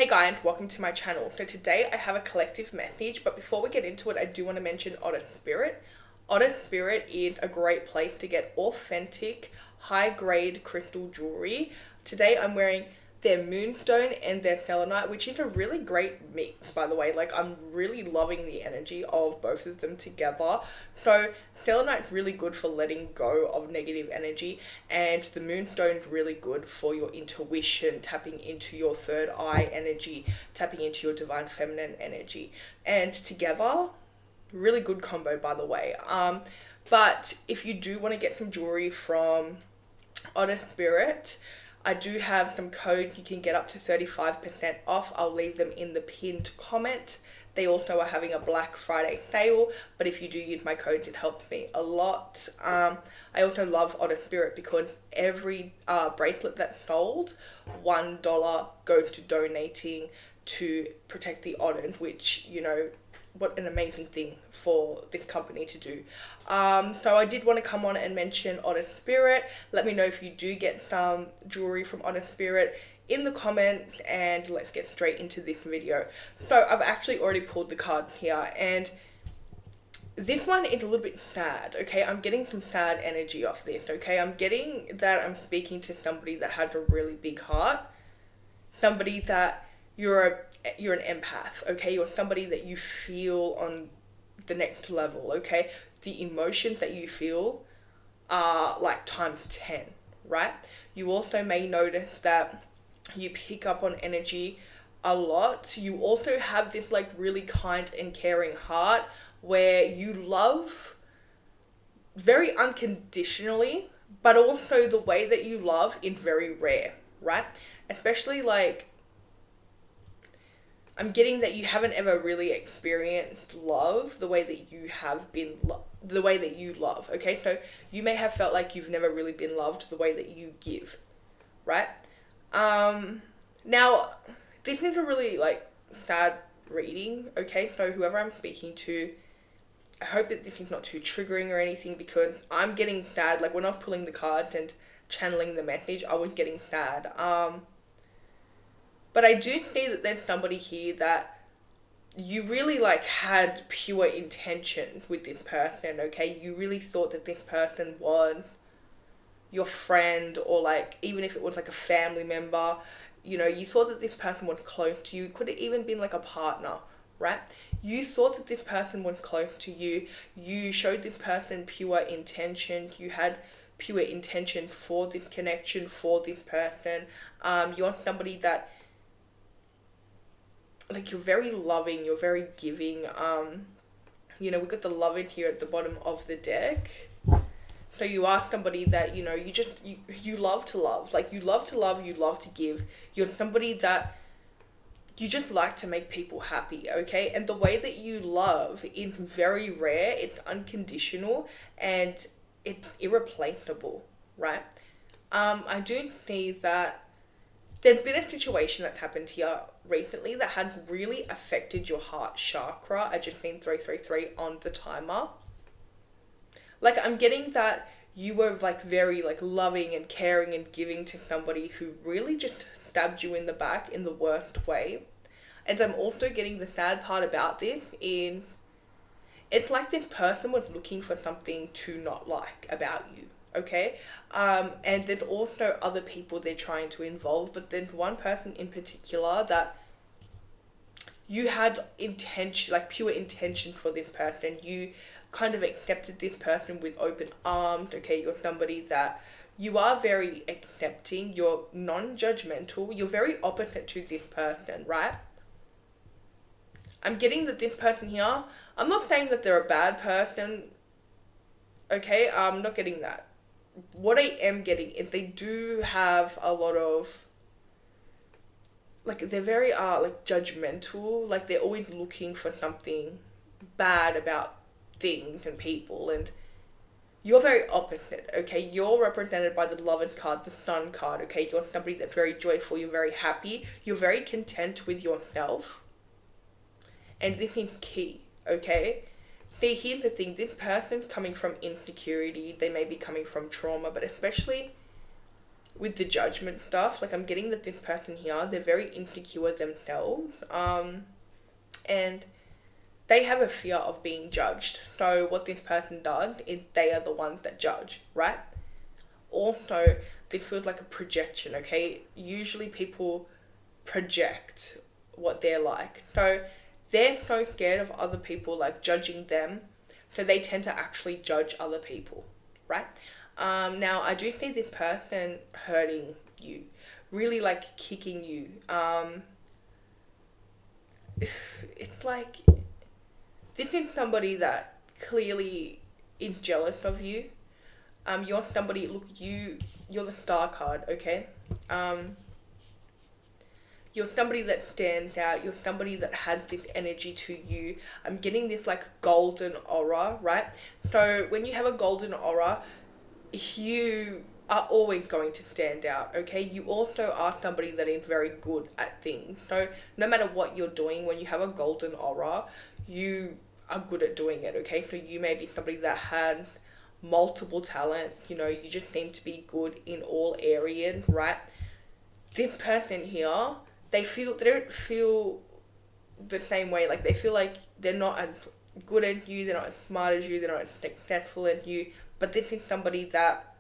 Hey guys, welcome to my channel. So today I have a collective message, but before we get into it, I do want to mention Otter Spirit. Otter Spirit is a great place to get authentic, high-grade crystal jewelry. Today I'm wearing their moonstone and their selenite, which is a really great mix, by the way. Like, I'm really loving the energy of both of them together. So selenite's really good for letting go of negative energy, and the moonstone's really good for your intuition, tapping into your third eye energy, tapping into your divine feminine energy. And together, really good combo, by the way. But if you do want to get some jewelry from Otter Spirit, I do have some codes you can get up to 35% off. I'll leave them in the pinned comment. They also are having a Black Friday sale, but if you do use my codes, it helps me a lot. I also love Otter Spirit because every bracelet that's sold, $1 goes to donating to protect the otters, which, you know, what an amazing thing for this company to do. So I did want to come on and mention Otter Spirit. Let me know if you do get some jewelry from Otter Spirit in the comments, and let's get straight into this video. So I've actually already pulled the cards here, and this one is a little bit sad, okay? I'm getting some sad energy off this, okay? I'm getting that I'm speaking to somebody that has a really big heart, somebody that you're an empath, okay? You're somebody that you feel on the next level, okay? The emotions that you feel are like times 10, right? You also may notice that you pick up on energy a lot. You also have this like really kind and caring heart where you love very unconditionally, but also the way that you love is very rare, right? Especially like, I'm getting that you haven't ever really experienced love the way that you have been, the way that you love, okay? So you may have felt like you've never really been loved the way that you give, right? Now, this is a really, like, sad reading, okay? So whoever I'm speaking to, I hope that this is not too triggering or anything, because I'm getting sad. Like, when I'm pulling the cards and channeling the message, I was getting sad. But I do see that there's somebody here that you really like had pure intention with this person, okay? You really thought that this person was your friend, or like, even if it was like a family member, you know, you thought that this person was close to you. It could have even been like a partner, right? You thought that this person was close to you. You showed this person pure intention. You had pure intention for this connection, for this person. You're somebody that, like, you're very loving, you're very giving. You know, we got the loving here at the bottom of the deck. So you are somebody that, you know, you love to love. Like, you love to love, you love to give. You're somebody that you just like to make people happy, okay? And the way that you love is very rare, it's unconditional, and it's irreplaceable, right? I do see that there's been a situation that's happened here recently that has really affected your heart chakra. I just seen 333 on the timer. Like, I'm getting that you were like very like loving and caring and giving to somebody who really just stabbed you in the back in the worst way. And I'm also getting the sad part about this is it's like this person was looking for something to not like about you, okay? And there's also other people they're trying to involve, but there's one person in particular that you had intention, like pure intention for this person. You kind of accepted this person with open arms, okay? You're somebody that you are very accepting, you're non-judgmental, you're very opposite to this person, right? I'm getting that this person here, I'm not saying that they're a bad person, okay? I'm not getting that. What I am getting is they do have a lot of, like, they're very like judgmental, like they're always looking for something bad about things and people, and you're very opposite, okay? You're represented by the Lovers card, the Sun card, okay? You're somebody that's very joyful, you're very happy, you're very content with yourself, and this is key, okay? See, here's the thing, this person's coming from insecurity, they may be coming from trauma, but especially with the judgment stuff, like I'm getting that this person here, they're very insecure themselves, and they have a fear of being judged. So what this person does is they are the ones that judge, right? Also, this feels like a projection, okay? Usually people project what they're like. So they're so scared of other people like judging them, so they tend to actually judge other people, right? Now I do see this person hurting you, really like kicking you. It's like this is somebody that clearly is jealous of you. You're somebody. Look, you're the star card, okay? You're somebody that stands out. You're somebody that has this energy to you. I'm getting this like golden aura, right? So when you have a golden aura, you are always going to stand out, okay? You also are somebody that is very good at things. So no matter what you're doing, when you have a golden aura, you are good at doing it, okay? So you may be somebody that has multiple talent, you know, you just seem to be good in all areas, right? This person here, they don't feel the same way. Like they feel like they're not as good as you, they're not as smart as you, they're not as successful as you. But this is somebody that,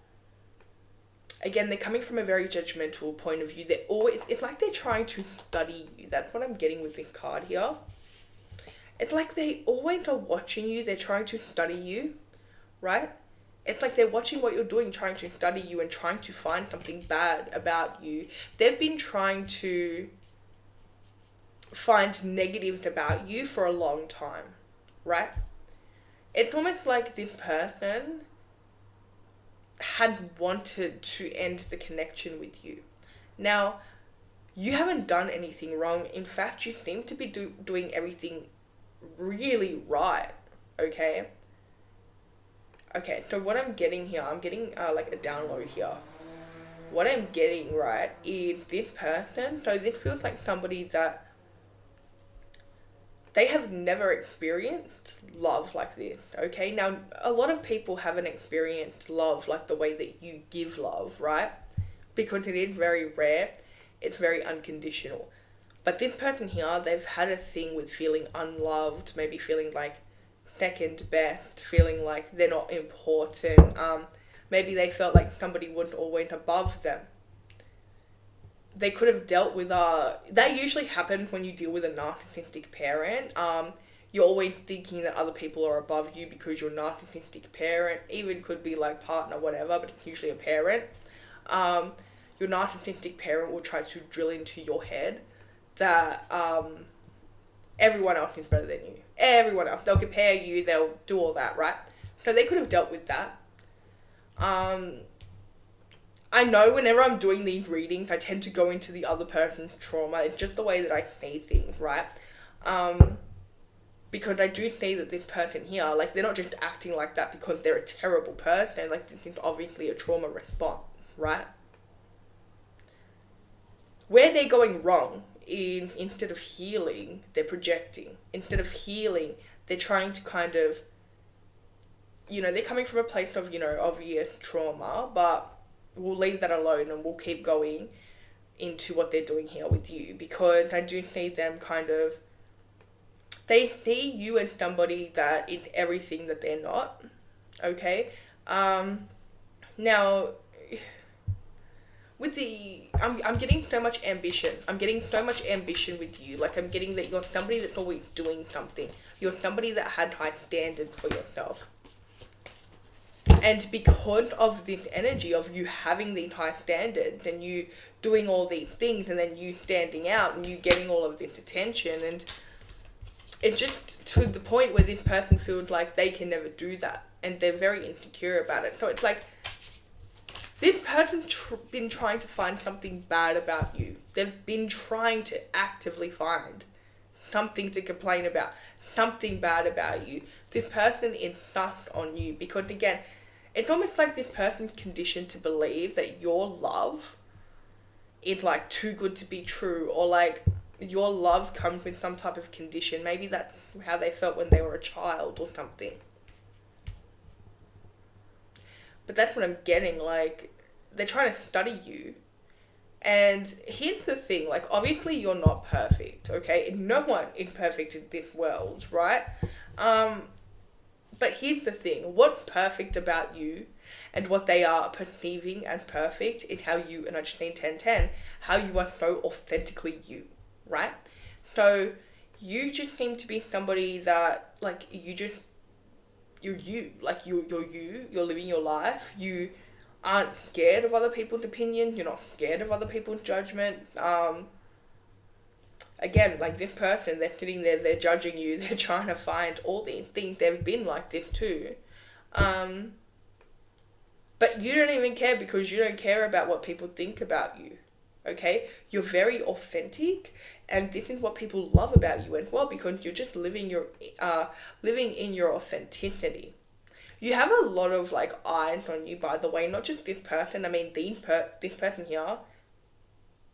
again, they're coming from a very judgmental point of view. They're always, it's like they're trying to study you. That's what I'm getting with this card here. It's like they always are watching you. They're trying to study you, right? It's like they're watching what you're doing, trying to study you and trying to find something bad about you. They've been trying to find negatives about you for a long time, right? It's almost like this person had wanted to end the connection with you. Now, you haven't done anything wrong. In fact, you seem to be doing everything really right, okay? Okay, so what I'm getting here, I'm getting like a download here. What I'm getting, right, is this person, so this feels like somebody that they have never experienced love like this, okay? Now, a lot of people haven't experienced love like the way that you give love, right? Because it is very rare, it's very unconditional. But this person here, they've had a thing with feeling unloved, maybe feeling like second best, feeling like they're not important. Maybe they felt like somebody was always above them. They could have dealt with that usually happens when you deal with a narcissistic parent. You're always thinking that other people are above you because your narcissistic parent, even could be like partner, whatever, but it's usually a parent. Your narcissistic parent will try to drill into your head that everyone else is better than you. Everyone else. They'll compare you, they'll do all that, right? So they could have dealt with that. I know whenever I'm doing these readings, I tend to go into the other person's trauma. It's just the way that I see things, right? Because I do see that this person here, like, they're not just acting like that because they're a terrible person. Like, this is obviously a trauma response, right? Where they're going wrong is instead of healing, they're projecting. Instead of healing, they're trying to kind of, you know, they're coming from a place of, you know, obvious trauma, but we'll leave that alone and we'll keep going into what they're doing here with you, because I do see them kind of, they see you as somebody that is everything that they're not, okay? Now, with the, I'm getting so much ambition. I'm getting so much ambition with you. Like, I'm getting that you're somebody that's always doing something. You're somebody that had high standards for yourself. And because of this energy of you having these high standards and you doing all these things and then you standing out and you getting all of this attention, and it just to the point where this person feels like they can never do that and they're very insecure about it. So it's like this person's been trying to find something bad about you. They've been trying to actively find something to complain about, something bad about you. This person is stuck on you because, again, it's almost like this person's conditioned to believe that your love is like too good to be true, or like your love comes with some type of condition. Maybe that's how they felt when they were a child or something. But that's what I'm getting, like, they're trying to study you. And here's the thing, like, obviously you're not perfect, okay? No one is perfect in this world, right? Um, but here's the thing, what's perfect about you and what they are perceiving as perfect in how you, and I just need 10-10, how you are so authentically you, right? So you just seem to be somebody that, like, you're you. Like, you're you, you're living your life, you aren't scared of other people's opinion, you're not scared of other people's judgment. Again, like this person, they're sitting there, they're judging you, they're trying to find all these things, they've been like this too. Um, but you don't even care because you don't care about what people think about you. Okay? You're very authentic, and this is what people love about you as well, because you're just living in your authenticity. You have a lot of like eyes on you, by the way, not just this person. I mean, this person here,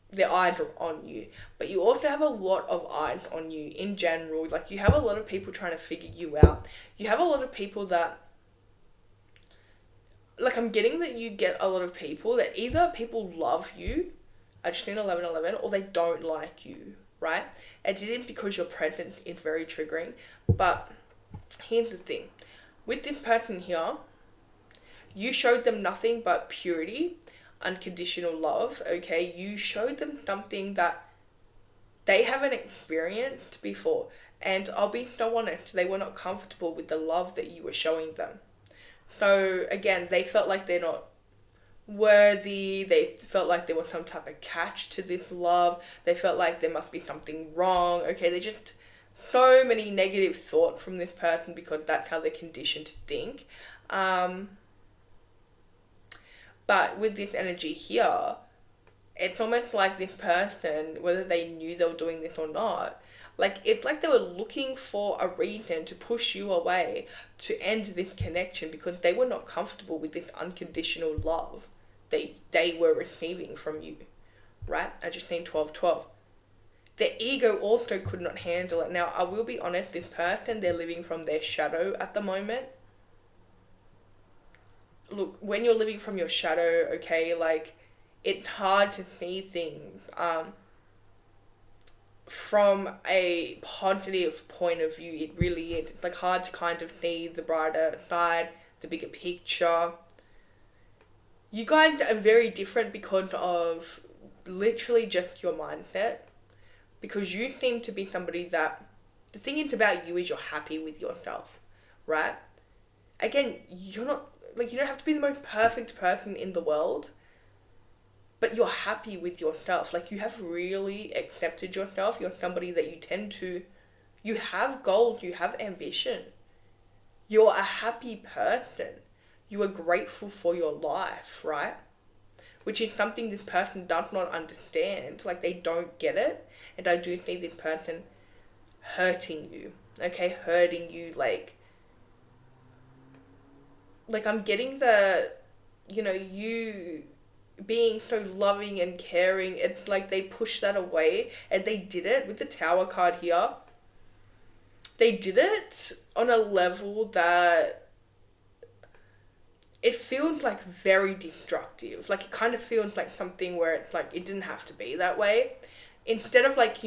their eyes are on you, but you also have a lot of eyes on you in general. Like, you have a lot of people trying to figure you out. You have a lot of people that, like, I'm getting that you get a lot of people that either people love you, I just need 1111, or they don't like you, right? It didn't, because your presence is very triggering. But here's the thing, with this person here, you showed them nothing but purity, unconditional love, okay? You showed them something that they haven't experienced before. And I'll be so honest, they were not comfortable with the love that you were showing them. So again, they felt like they're not worthy. They felt like there was some type of catch to this love. They felt like there must be something wrong. Okay, they just so many negative thoughts from this person because that's how they're conditioned to think. But with this energy here, it's almost like this person, whether they knew they were doing this or not, like, it's like they were looking for a reason to push you away, to end this connection, because they were not comfortable with this unconditional love they were receiving from you, right? I just named 1212. Their ego also could not handle it. Now, I will be honest, this person, they're living from their shadow at the moment. Look, when you're living from your shadow, okay, like, it's hard to see things from a positive point of view. It really is. It's like hard to kind of see the brighter side, the bigger picture. You guys are very different because of literally just your mindset. Because you seem to be somebody that, the thing is about you is you're happy with yourself, right? Again, you're not, like, you don't have to be the most perfect person in the world, but you're happy with yourself. Like, you have really accepted yourself. You're somebody that you have goals, you have ambition. You're a happy person. You are grateful for your life, right? Which is something this person does not understand. Like, they don't get it. And I do see this person hurting you, okay? Hurting you, like I'm getting the, you being so loving and caring, it's like they pushed that away, and they did it with the Tower card here. They did it on a level that it feels like very destructive. Like, it kind of feels like something where it's like it didn't have to be that way. Instead of, like,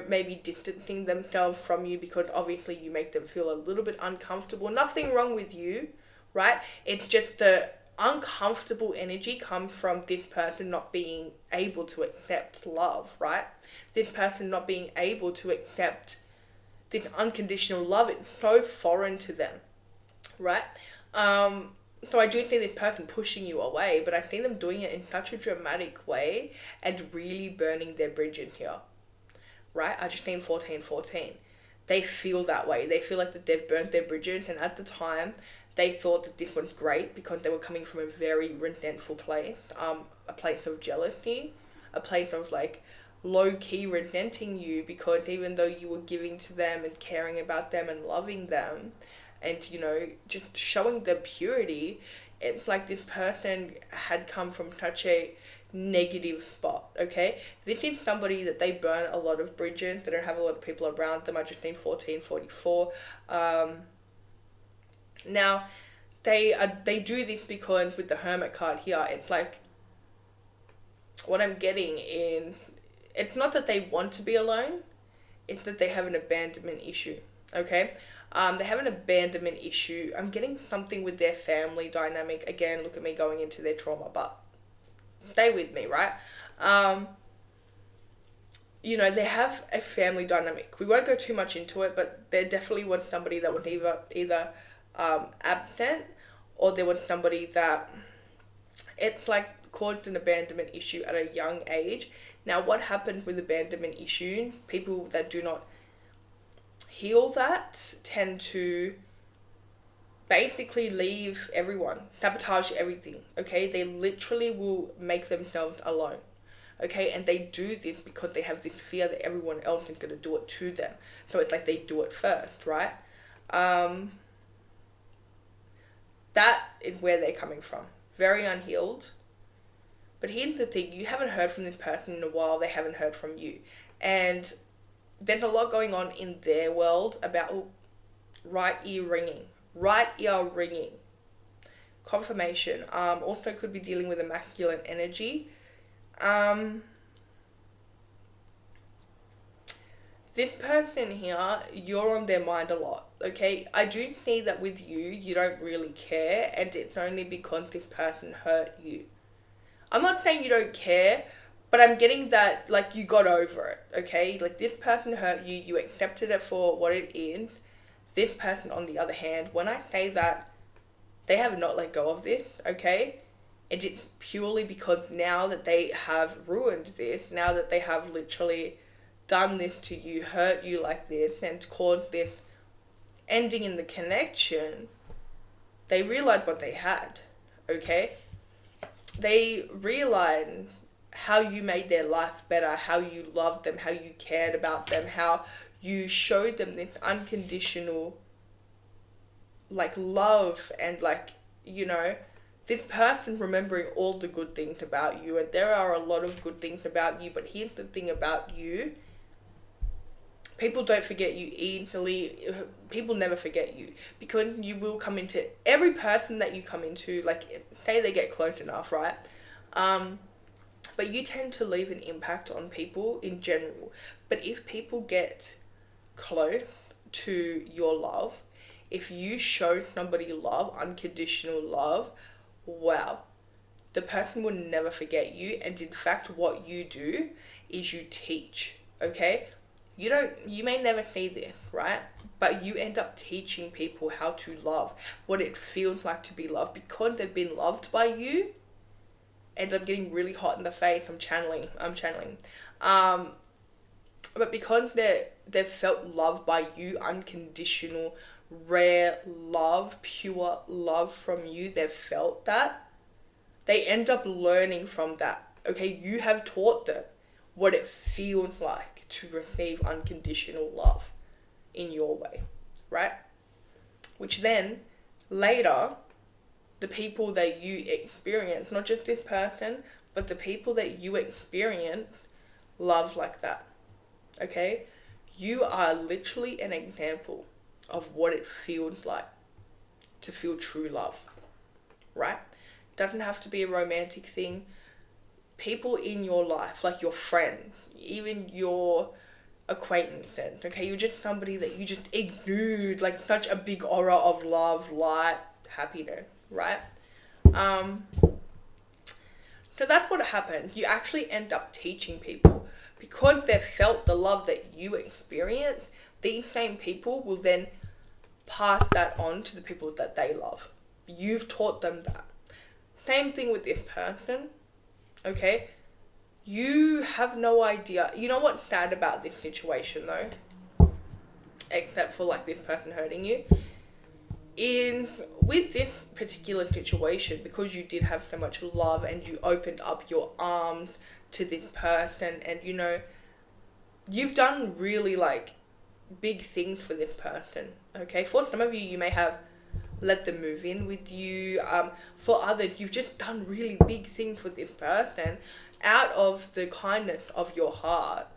maybe distancing themselves from you because obviously you make them feel a little bit uncomfortable. Nothing wrong with you, right? It's just the uncomfortable energy comes from this person not being able to accept love, right? This person not being able to accept this unconditional love. It's so foreign to them, right? So I do see this person pushing you away, but I see them doing it in such a dramatic way and really burning their bridges here, right? I just named 1414. They feel that way. They feel like that they've burnt their bridges, and at the time, they thought that this was great because they were coming from a very resentful place, a place of jealousy, a place of, like, low-key resenting you, because even though you were giving to them and caring about them and loving them, and, just showing the purity, it's like this person had come from such a negative spot, okay? This is somebody that they burn a lot of bridges. They don't have a lot of people around them. I just need 1444. Now, they do this because with the Hermit card here, it's like what I'm getting in, it's not that they want to be alone, it's that they have an abandonment issue, okay? They have an abandonment issue. I'm getting something with their family dynamic. Again, look at me going into their trauma, but stay with me, right? Um, they have a family dynamic. We won't go too much into it, but they definitely want somebody that would either absent, or they want somebody that it's like caused an abandonment issue at a young age. Now, what happens with abandonment issue? People that do not heal that tend to basically leave everyone, sabotage everything, okay? They literally will make themselves alone, okay? And they do this because they have this fear that everyone else is going to do it to them. So it's like they do it first, right? That is where they're coming from. Very unhealed. But here's the thing, you haven't heard from this person in a while, they haven't heard from you. And there's a lot going on in their world about right ear ringing. Right ear ringing. Confirmation. Also could be dealing with a masculine energy. This person here, you're on their mind a lot, okay? I do see that with you, you don't really care, and it's only because this person hurt you. I'm not saying you don't care, but I'm getting that, like, you got over it, okay? Like, this person hurt you, you accepted it for what it is. This person, on the other hand, when I say that, they have not let go of this, okay? And it's purely because now that they have ruined this, now that they have literally done this to you, hurt you like this, and caused this ending in the connection, they realized what they had, okay? They realized how you made their life better, how you loved them, how you cared about them, how you showed them this unconditional, like, love, and, like, this person remembering all the good things about you. And there are a lot of good things about you, but here's the thing about you. People don't forget you easily. People never forget you, because you will come into every person that you come into, like, say they get close enough, right? But you tend to leave an impact on people in general. But if people get close to your love, if you show somebody love, unconditional love, wow, the person will never forget you. And in fact, what you do is you teach, okay? You may never see this, right? But you end up teaching people how to love, what it feels like to be loved, because they've been loved by you. And I'm getting really hot in the face. I'm channeling. But because they've felt loved by you, unconditional, rare love, pure love from you, they've felt that. They end up learning from that. Okay, you have taught them what it feels like to receive unconditional love in your way, right? Which then, later, the people that you experience, not just this person, but the people that you experience love like that, okay? You are literally an example of what it feels like to feel true love, right? It doesn't have to be a romantic thing. People in your life, like your friends, even your acquaintances, okay? You're just somebody that you just exude like such a big aura of love, light, happiness, right? So that's what happened. You actually end up teaching people, because they've felt the love that you experience. These same people will then pass that on to the people that they love. You've taught them that. Same thing with this person, okay? You have no idea. You know what's sad about this situation though? Except for like this person hurting you. With this particular situation, because you did have so much love and you opened up your arms to this person, and you've done really like big things for this person, okay? For some of you, you may have let them move in with you. For others, you've just done really big things for this person out of the kindness of your heart,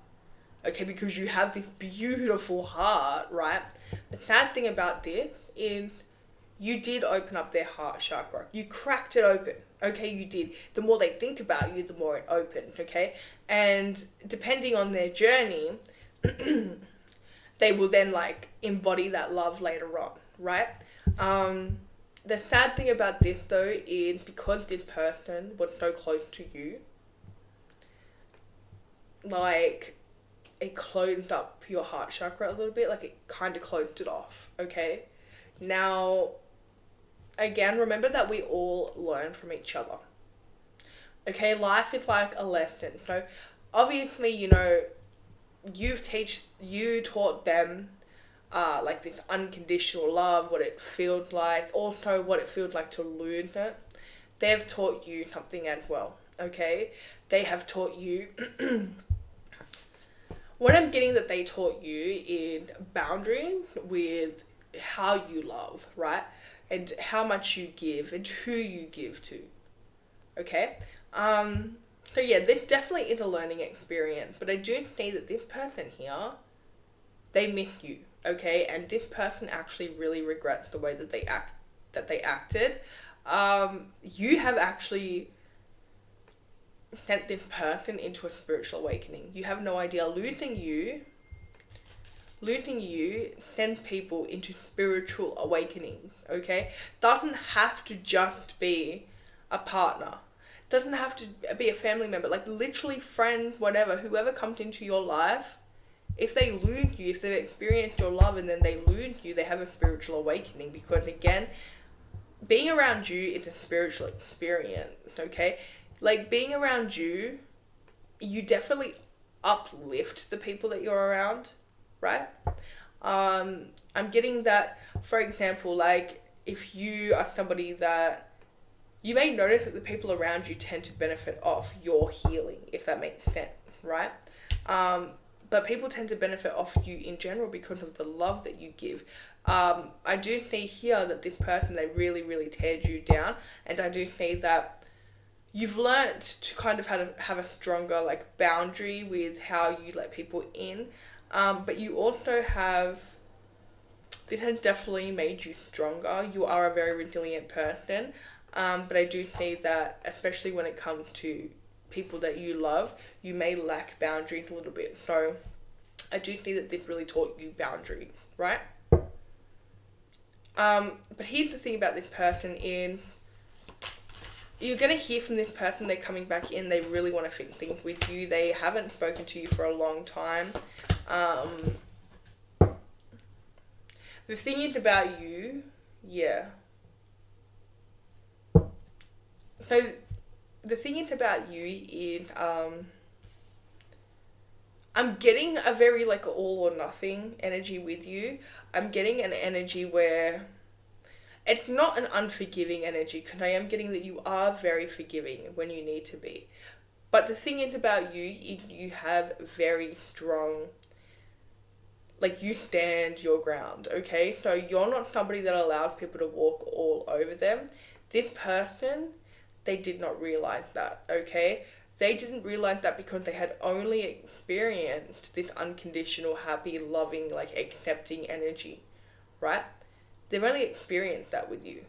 okay? Because you have this beautiful heart, right? The sad thing about this is you did open up their heart chakra. You cracked it open, Okay, you did. The more they think about you, the more it opens, okay? And depending on their journey, they will then like embody that love later on, right? Um, the sad thing about this though is because this person was so close to you, like it closed up your heart chakra a little bit, like it kind of closed it off, okay? Now, again, remember that we all learn from each other. Okay, life is like a lesson. So obviously, you taught them like this unconditional love, what it feels like, also what it feels like to lose it. They've taught you something as well, okay? They have taught you what I'm getting that they taught you is boundaries with how you love, right? And how much you give and who you give to. Okay? So yeah, this definitely is a learning experience, but I do see that this person here, they miss you, okay? And this person actually really regrets the way that they acted. You have actually sent this person into a spiritual awakening. You have no idea. Losing you sends people into spiritual awakenings, okay? Doesn't have to just be a partner. Doesn't have to be a family member. Like literally friends, whatever, whoever comes into your life, if they lose you, if they've experienced your love and then they lose you, they have a spiritual awakening. Because again, being around you is a spiritual experience, okay? Like being around you, you definitely uplift the people that you're around, right? I'm getting that, for example, like if you are somebody that you may notice that the people around you tend to benefit off your healing, if that makes sense, right? But people tend to benefit off you in general because of the love that you give. I do see here that this person, they really, really teared you down, and I do see that you've learnt to kind of have a stronger like boundary with how you let people in, but you also have, this has definitely made you stronger. You are a very resilient person, but I do see that especially when it comes to people that you love, you may lack boundaries a little bit. So I do see that this really taught you boundaries, right? But here's the thing about this person is, you're going to hear from this person, they're coming back in, they really want to fix things with you. They haven't spoken to you for a long time. The thing is about you, yeah. So the thing is about you is, I'm getting a very like all or nothing energy with you. I'm getting an energy where it's not an unforgiving energy, because I am getting that you are very forgiving when you need to be. But the thing is about you, you have very strong, like you stand your ground, okay? So you're not somebody that allows people to walk all over them. This person, they did not realize that, okay? They didn't realize that because they had only experienced this unconditional, happy, loving, like accepting energy, right? They've only experienced that with you.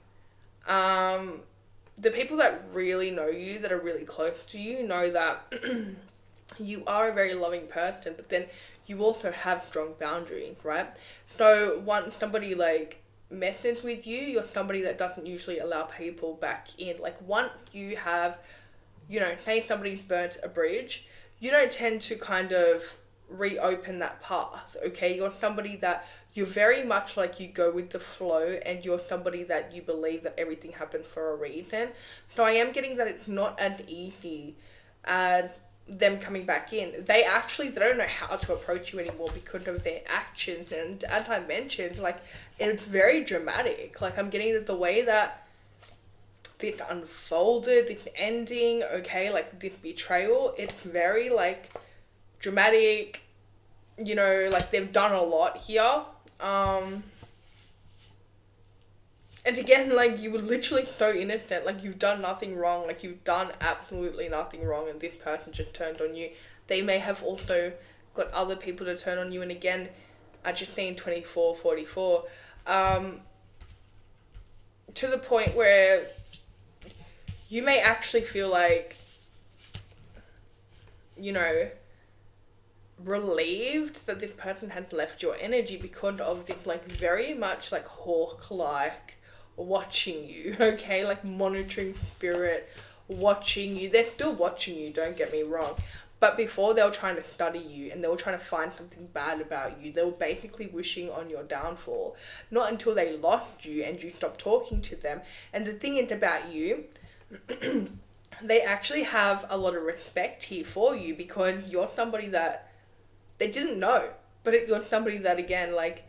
The people that really know you, that are really close to you, know that you are a very loving person, but then you also have strong boundaries, right? So once somebody like messes with you, you're somebody that doesn't usually allow people back in. Like once you have, say somebody's burnt a bridge, you don't tend to kind of reopen that path, okay? You're somebody that you're very much like you go with the flow, and you're somebody that you believe that everything happens for a reason. So I am getting that it's not as easy as them coming back in. They don't know how to approach you anymore because of their actions, and as I mentioned, like it's very dramatic. Like I'm getting that the way that this unfolded, this ending, okay, like this betrayal, it's very like dramatic, like they've done a lot here. And again, like you were literally so innocent, like you've done nothing wrong, like you've done absolutely nothing wrong, and this person just turned on you. They may have also got other people to turn on you, and again, I just seen 2444, to the point where you may actually feel like, you know, relieved that this person had left your energy because of this like very much like hawk like watching you, okay, like monitoring spirit watching you. They're still watching you, don't get me wrong, but before they were trying to study you and they were trying to find something bad about you. They were basically wishing on your downfall, not until they lost you and you stopped talking to them. And the thing is about you, they actually have a lot of respect here for you because you're somebody that they didn't know, but you're somebody that, again, like,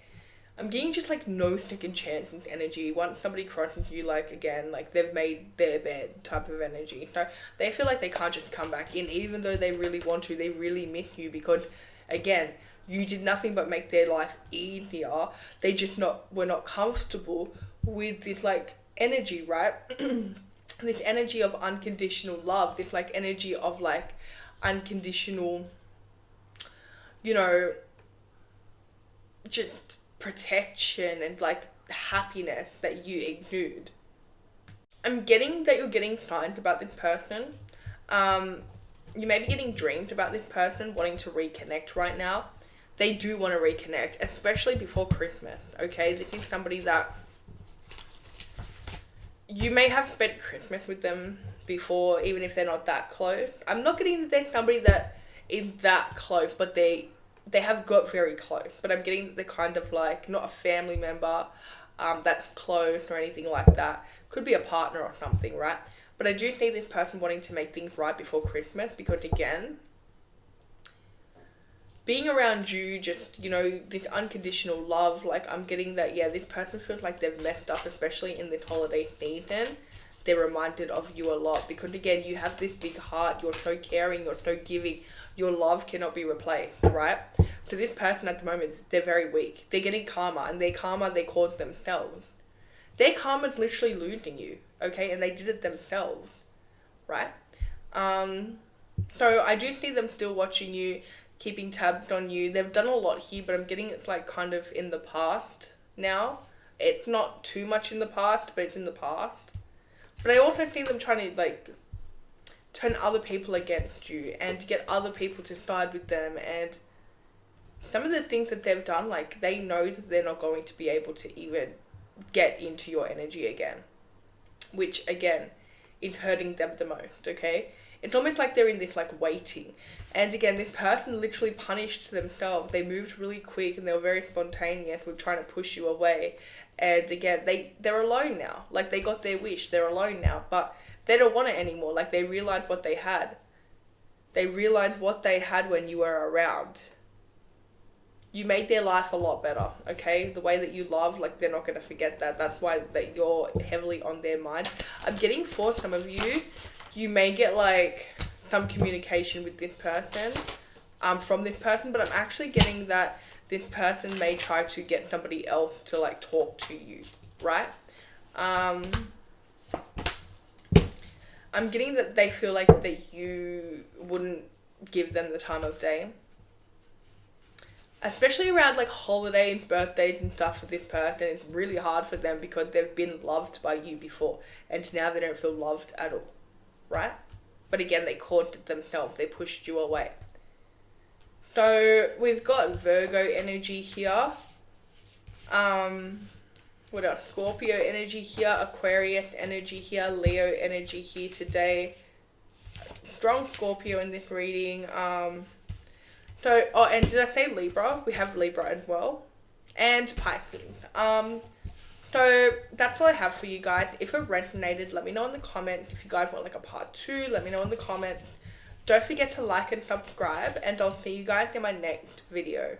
I'm getting just like no second chance energy. Once somebody crushes you, like, again, like they've made their bed type of energy. So they feel like they can't just come back in, even though they really want to. They really miss you because, again, you did nothing but make their life easier. They just were not comfortable with this like energy, right? This energy of unconditional love, this like energy of like unconditional, you know, just protection and like happiness that you exude. I'm getting that you're getting signs about this person. You may be getting dreamed about this person wanting to reconnect right now. They do want to reconnect, especially before Christmas, okay? This is somebody that you may have spent Christmas with them before, even if they're not that close. I'm not getting that they're somebody that is that close, but they have got very close. But I'm getting the kind of like, not a family member that's close or anything like that. Could be a partner or something, right? But I do see this person wanting to make things right before Christmas because, again, being around you, just, you know, this unconditional love, like, I'm getting that, yeah, this person feels like they've messed up, especially in this holiday season. They're reminded of you a lot because, again, you have this big heart, you're so caring, you're so giving, your love cannot be replaced, right? So this person at the moment, they're very weak. They're getting karma, and their karma they caused themselves. Their karma is literally losing you, okay? And they did it themselves, right? So I do see them still watching you, keeping tabs on you. They've done a lot here, but I'm getting it's like kind of in the past now. It's not too much in the past, but it's in the past. But I also see them trying to like turn other people against you and to get other people to side with them. And some of the things that they've done, like, they know that they're not going to be able to even get into your energy again, which, again, is hurting them the most, okay? It's almost like they're in this, like, waiting. And, again, this person literally punished themselves. They moved really quick and they were very spontaneous with trying to push you away. And, again, they're alone now. Like, they got their wish. They're alone now. But they don't want it anymore. Like, they realized what they had. They realized what they had when you were around. You made their life a lot better, okay? The way that you love, like, they're not going to forget that. That's why that you're heavily on their mind. I'm getting for some of you, you may get, like, some communication with this person, from this person, but I'm actually getting that this person may try to get somebody else to, like, talk to you, right? I'm getting that they feel like that you wouldn't give them the time of day. Especially around like holidays, birthdays and stuff for this person, it's really hard for them because they've been loved by you before and now they don't feel loved at all, right? But again, they caused themselves, they pushed you away. So we've got Virgo energy here. What else? Scorpio energy here, Aquarius energy here, Leo energy here today. Strong Scorpio in this reading. And did I say Libra? We have Libra as well. And Pisces. So that's all I have for you guys. If it resonated, let me know in the comments. If you guys want like a part 2, let me know in the comments. Don't forget to like and subscribe, and I'll see you guys in my next video.